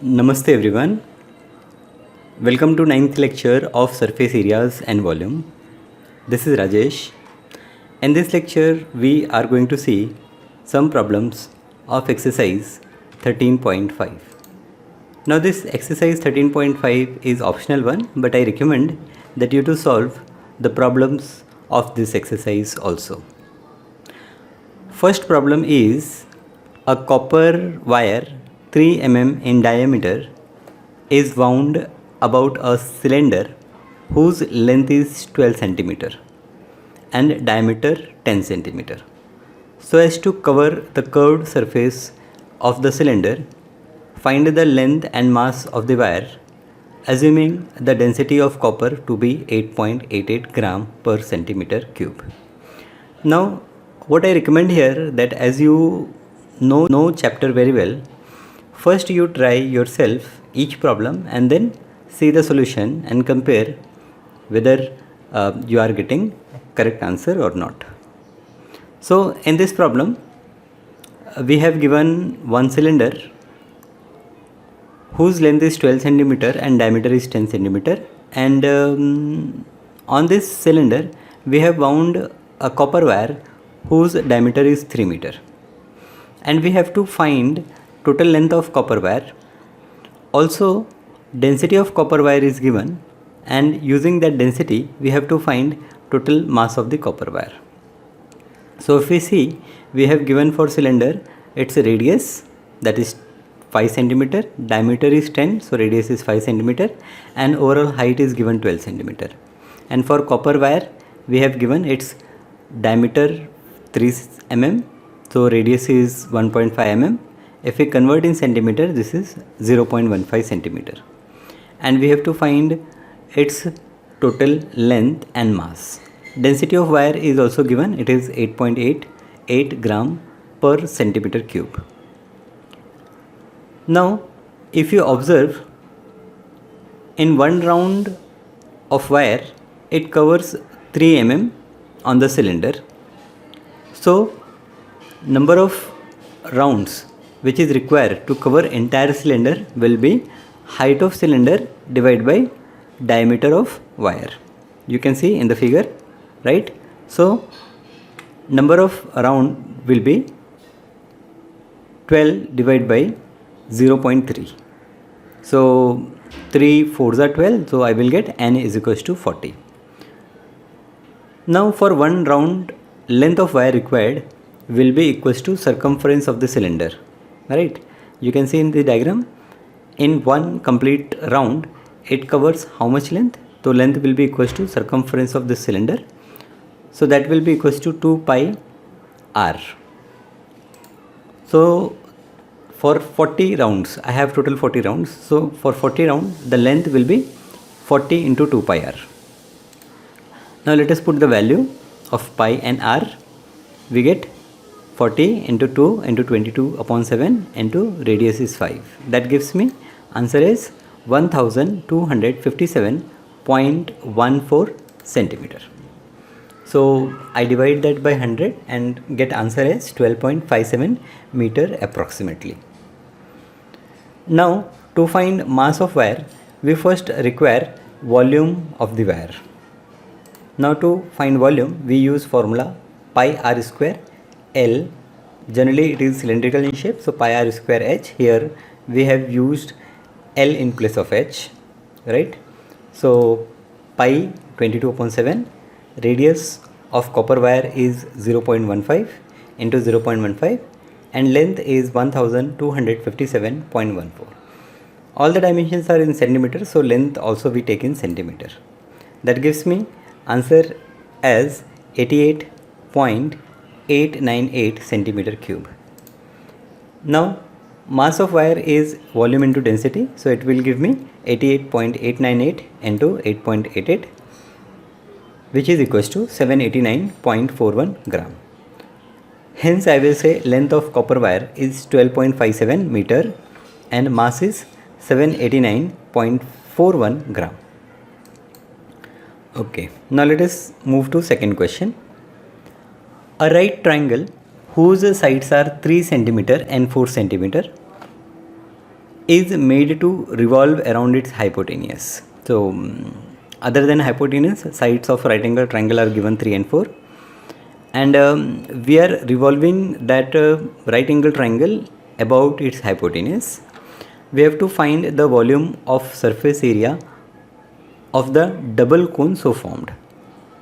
Namaste everyone. Welcome to ninth lecture of surface areas and volume. This is Rajesh. In this lecture we are going to see some problems of exercise 13.5. Now this exercise 13.5 is optional one, but I recommend that you to solve the problems of this exercise also. First problem is a copper wire 3 mm in diameter is wound about a cylinder whose length is 12 cm and diameter 10 cm. So as to cover the curved surface of the cylinder, find the length and mass of the wire, assuming the density of copper to be 8.88 gram per centimeter cube. Now what I recommend here, that as you know chapter very well, first you try yourself each problem and then see the solution and compare whether you are getting correct answer or not. So in this problem we have given one cylinder whose length is 12 centimeter and diameter is 10 centimeter, and on this cylinder we have wound a copper wire whose diameter is 3 meter, and we have to find total length of copper wire. Also density of copper wire is given, and using that density we have to find total mass of the copper wire. So if we see, we have given for cylinder its radius, that is 5 centimeter, diameter is 10, so radius is 5 centimeter, and overall height is given 12 centimeter. And for copper wire we have given its diameter 3 mm, so radius is 1.5 mm. If we convert in centimeter, this is 0.15 centimeter, and we have to find its total length and mass. Density of wire is also given, it is 8.88 gram per centimeter cube. Now if you observe, in one round of wire it covers 3 mm on the cylinder. So number of rounds which is required to cover entire cylinder will be height of cylinder divided by diameter of wire. You can see in the figure, right? So number of round will be 12 divided by 0.3. So 3 4s are 12, so I will get n is equals to 40. Now for one round, length of wire required will be equals to circumference of the cylinder, right? You can see in the diagram, in one complete round it covers how much length? So length will be equals to circumference of the cylinder, so that will be equals to 2 pi r. So for 40 rounds, I have total 40 rounds, so for 40 rounds the length will be 40 into 2 pi r. Now let us put the value of pi and r. We get 40 into 2 into 22 upon 7 into radius is 5. That gives me answer is 1257.14 centimeter. So I divide that by 100 and get answer as 12.57 meter approximately. Now to find mass of wire, we first require volume of the wire. Now to find volume we use formula pi r square L. Generally it is cylindrical in shape, so pi r square h. Here we have used L in place of h, right? So pi 22 upon 7, radius of copper wire is 0.15 into 0.15, and length is 1257.14. All the dimensions are in centimeters, so length also we take in centimeter. That gives me answer as 88.898 centimeter cube. Now mass of wire is volume into density, so it will give me 88.898 into 8.88, which is equals to 789.41 gram. Hence I will say length of copper wire is 12.57 meter and mass is 789.41 gram. Okay, now let us move to second question. A right triangle whose sides are 3 cm and 4 cm is made to revolve around its hypotenuse. So other than hypotenuse, sides of right angle triangle are given 3 and 4, and we are revolving that right angle triangle about its hypotenuse. We have to find the volume of surface area of the double cone so formed.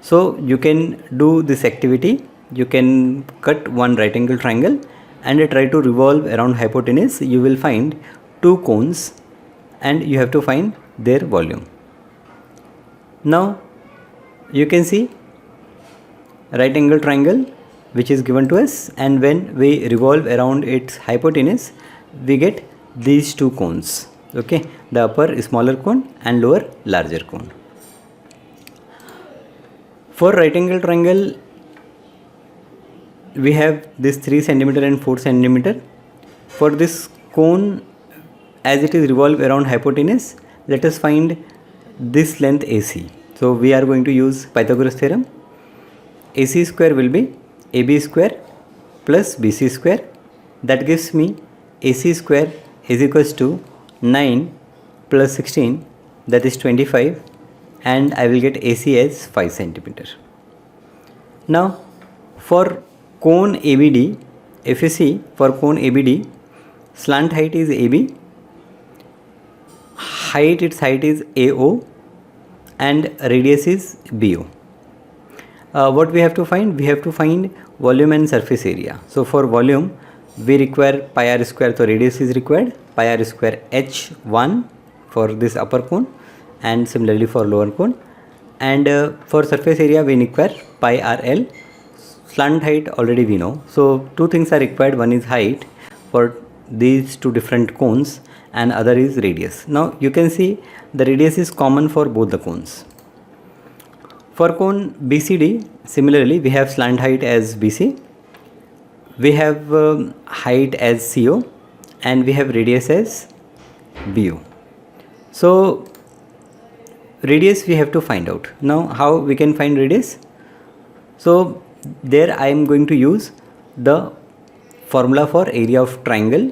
So you can do this activity. You can cut one right angle triangle and try to revolve around hypotenuse. You will find two cones and you have to find their volume. Now you can see right angle triangle which is given to us, and when we revolve around its hypotenuse we get these two cones. Okay, the upper smaller cone and lower larger cone. For right angle triangle we have this 3 cm and 4 cm. For this cone, as it is revolved around hypotenuse, let us find this length AC. So we are going to use Pythagoras theorem. AC square will be AB square plus BC square. That gives me AC square is equals to 9 plus 16, that is 25, and I will get AC as 5 cm. Now for cone ABD, if you see, for cone ABD, slant height is AB, its height is AO, and radius is BO. What we have to find? We have to find volume and surface area. So for volume we require pi r square, so radius is required, pi r square h1 for this upper cone, and similarly for lower cone. And for surface area we require pi rl. Slant height already we know, so two things are required. One is height for these two different cones and other is radius. Now you can see the radius is common for both the cones. For cone BCD, similarly we have slant height as BC, we have height as CO, and we have radius as BO. So radius we have to find out. Now how we can find radius? So there I am going to use the formula for area of triangle.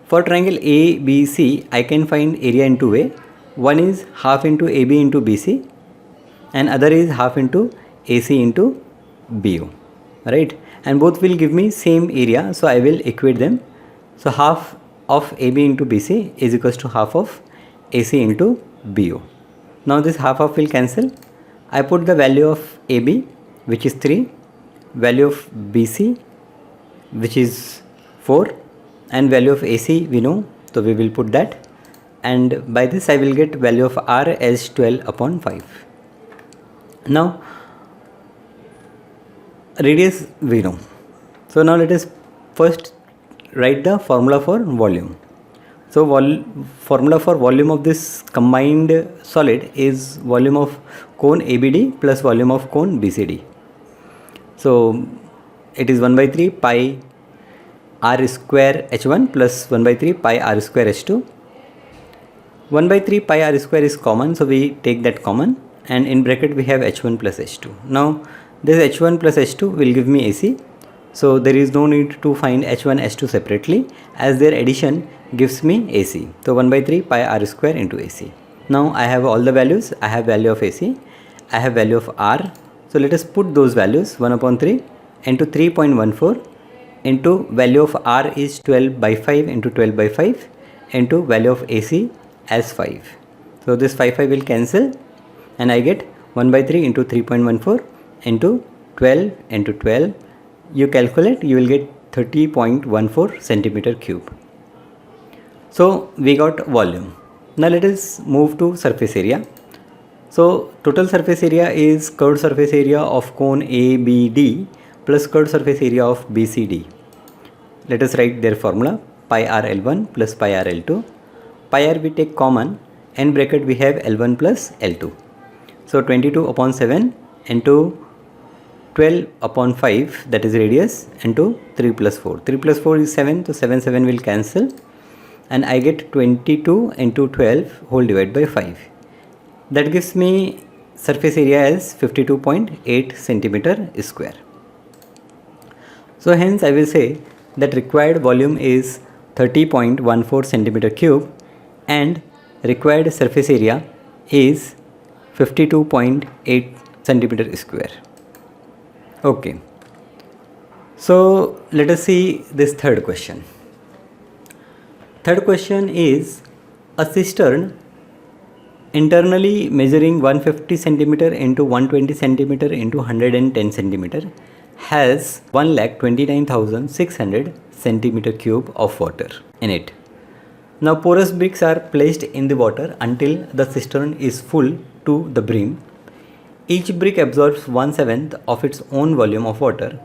For triangle ABC, I can find area in two way. One is half into AB into BC, and other is half into AC into BO, right? And both will give me same area, so I will equate them. So half of AB into BC is equals to half of AC into BO. Now this half will cancel. I put the value of AB, which is 3, value of BC, which is 4, and value of AC we know, so we will put that, and by this I will get value of R as 12 upon 5. Now radius we know, so now let us first write the formula for volume. So formula for volume of this combined solid is volume of cone ABD plus volume of cone BCD. So it is 1 by 3 pi r square h1 plus 1 by 3 pi r square h2. 1 by 3 pi r square is common, so we take that common, and in bracket we have h1 plus h2. Now this h1 plus h2 will give me AC, so there is no need to find h1 h2 separately, as their addition gives me AC. So 1 by 3 pi r square into AC. Now I have all the values. I have value of AC, I have value of R. So let us put those values. 1 upon 3 into 3.14 into value of R is 12 by 5 into 12 by 5 into value of AC as 5. So this 5 will cancel, and I get 1 by 3 into 3.14 into 12 into 12. You calculate, you will get 30.14 centimeter cube. So we got volume. Now let us move to surface area. So total surface area is curved surface area of cone ABD plus curved surface area of BCD. Let us write their formula: pi r L1 plus pi r L2. Pi r we take common, in bracket we have L1 plus L2. So 22 upon 7 into 12 upon 5, that is radius, into 3 plus 4. 3 plus 4 is 7, so 7 will cancel, and I get 22 into 12 whole divided by 5. That gives me surface area as 52.8 centimeter square. So hence I will say that required volume is 30.14 centimeter cube, and required surface area is 52.8 centimeter square. Okay, so let us see this third question. Third question is a cistern internally measuring 150 centimeter into 120 centimeter into 110 centimeter has 1,29,600 centimeter cube of water in it. Now porous bricks are placed in the water until the cistern is full to the brim. Each brick absorbs 1/7 of its own volume of water.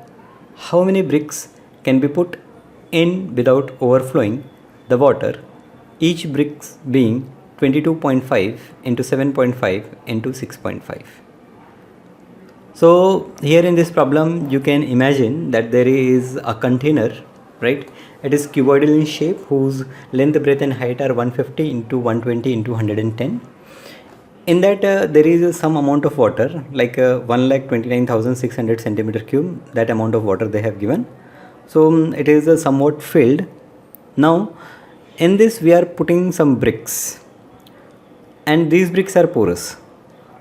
How many bricks can be put in without overflowing the water, each bricks being 22.5 into 7.5 into 6.5. So here in this problem you can imagine that there is a container, right? It is cuboidal in shape whose length, breadth and height are 150 into 120 into 110. In that there is some amount of water like 1,29,600 centimeter cube, that amount of water they have given. So it is somewhat filled. Now in this we are putting some bricks and these bricks are porous.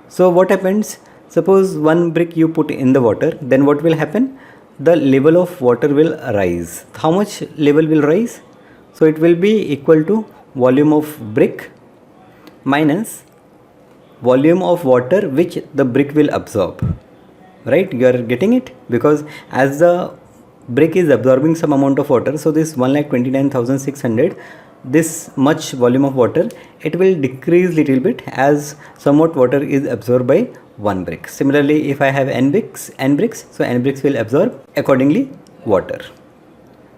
So what happens, suppose one brick you put in the water, then what will happen? The level of water will rise. How much level will rise? So it will be equal to volume of brick minus volume of water which the brick will absorb, right? You are getting it, because as the brick is absorbing some amount of water, so this 1,29,600, this much volume of water, it will decrease little bit as somewhat water is absorbed by one brick. Similarly, if I have n bricks, so n bricks will absorb accordingly water,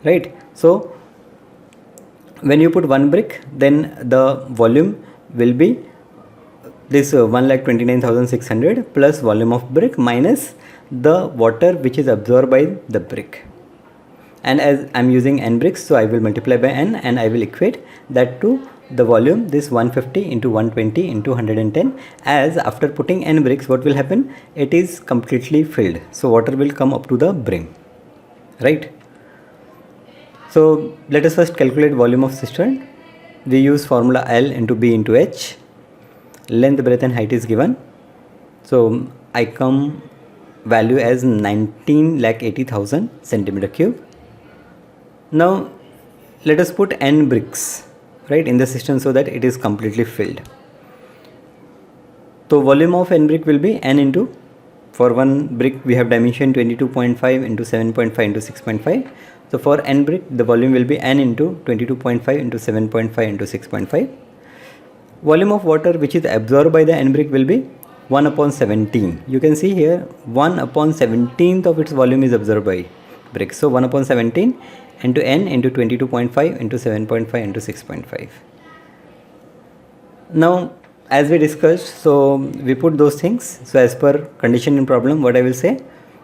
right? So when you put one brick, then the volume will be this 1,29,600 plus volume of brick minus the water which is absorbed by the brick. And as I am using n bricks, so I will multiply by n and I will equate that to the volume, this 150 into 120 into 110. As after putting n bricks, what will happen? It is completely filled, so water will come up to the brim, right? So let us first calculate volume of cistern. We use formula L into B into H. Length, breadth and height is given. So I come value as 19,80,000 centimeter cube. Now let us put n bricks, right, in the cistern so that it is completely filled. So volume of n brick will be n into, for one brick we have dimension 22.5 into 7.5 into 6.5. So for n brick the volume will be n into 22.5 into 7.5 into 6.5. Volume of water which is absorbed by the n brick will be 1 upon 17. You can see here 1 upon 17th of its volume is absorbed by brick. So 1 upon 17 into n into 22.5 into 7.5 into 6.5. Now as we discussed, so we put those things. So as per condition in problem, what I will say,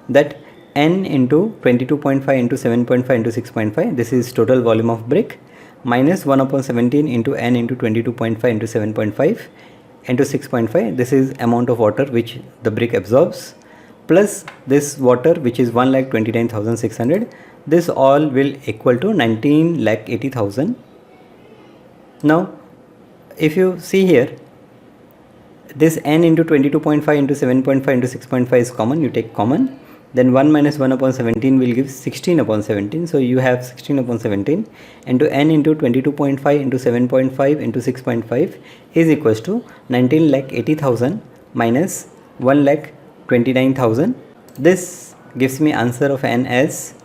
that n into 22.5 into 7.5 into 6.5, this is total volume of brick, minus 1 upon 17 into n into 22.5 into 7.5 into 6.5, this is amount of water which the brick absorbs, plus this water which is 1,29,600, this all will equal to 19,80,000. Now if you see here, this n into 22.5 into 7.5 into 6.5 is common, you take common, then 1 minus 1 upon 17 will give 16 upon 17. So you have 16 upon 17 into n into 22.5 into 7.5 into 6.5 is equals to 19,80,000 minus 1,29,000. This gives me answer of n as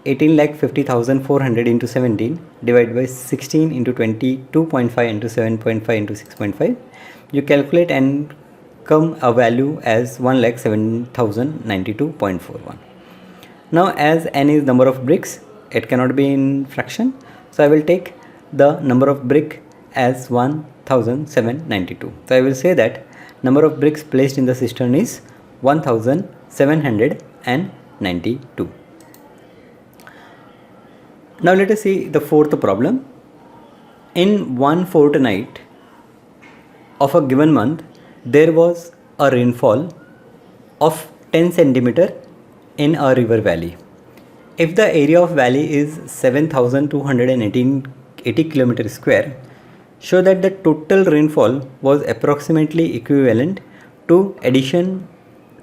18,50,400 into 17 divided by 16 into 22.5 into 7.5 into 6.5. You calculate and come a value as 1,07,092.41. Now as n is number of bricks, it cannot be in fraction, so I will take the number of brick as 1,792. So I will say that number of bricks placed in the cistern is 1,792. Now let us see the fourth problem. In one fortnight of a given month, there was a rainfall of 10 centimeter in a river valley. If the area of valley is 7,280 km square, show that the total rainfall was approximately equivalent to addition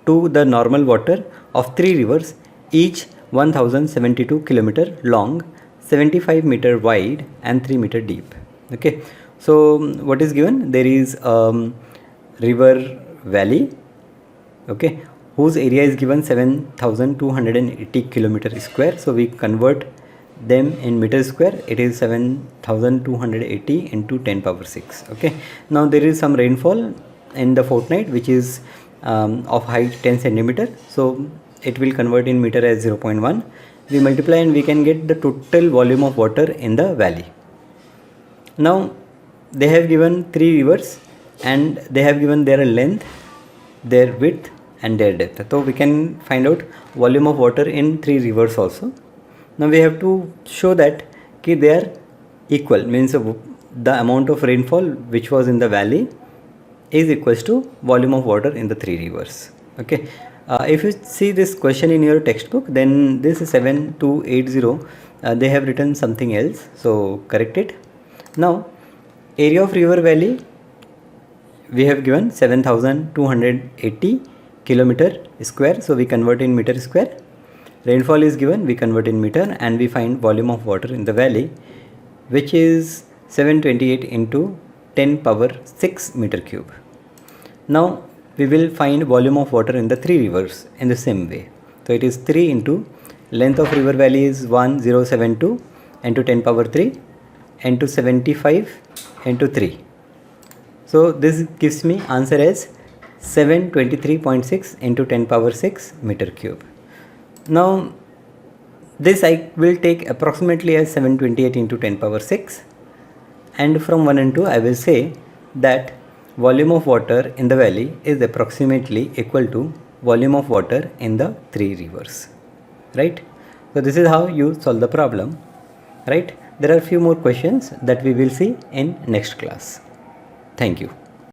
to the normal water of 3 rivers, each 1072 kilometer long, 75 meter wide and 3 meter deep. Okay, so what is given? There is river valley, okay, whose area is given 7280 kilometer square. So we convert them in meter square. It is 7280 into 10 power 6. Okay, now there is some rainfall in the fortnight which is of height 10 centimeter, so it will convert in meter as 0.1. We multiply and we can get the total volume of water in the valley. Now they have given 3 rivers and they have given their length, their width and their depth. So we can find out volume of water in 3 rivers also. Now we have to show that they are equal, means the amount of rainfall which was in the valley is equals to volume of water in the 3 rivers. Okay, if you see this question in your textbook, then this is 7280, they have written something else, so correct it. Now area of river valley we have given 7280 kilometer square, so we convert in meter square. Rainfall is given, we convert in meter, and we find volume of water in the valley which is 728 into 10 power 6 meter cube. Now we will find volume of water in the 3 rivers in the same way. So it is 3 into length of river valley is 1072 into 10 power 3 into 75 into 3. So this gives me answer as 723.6 into 10 power 6 meter cube. Now this I will take approximately as 728 into 10 power 6, and from 1 and 2 I will say that volume of water in the valley is approximately equal to volume of water in the 3 rivers, right? So this is how you solve the problem, right? There are few more questions that we will see in next class. Thank you.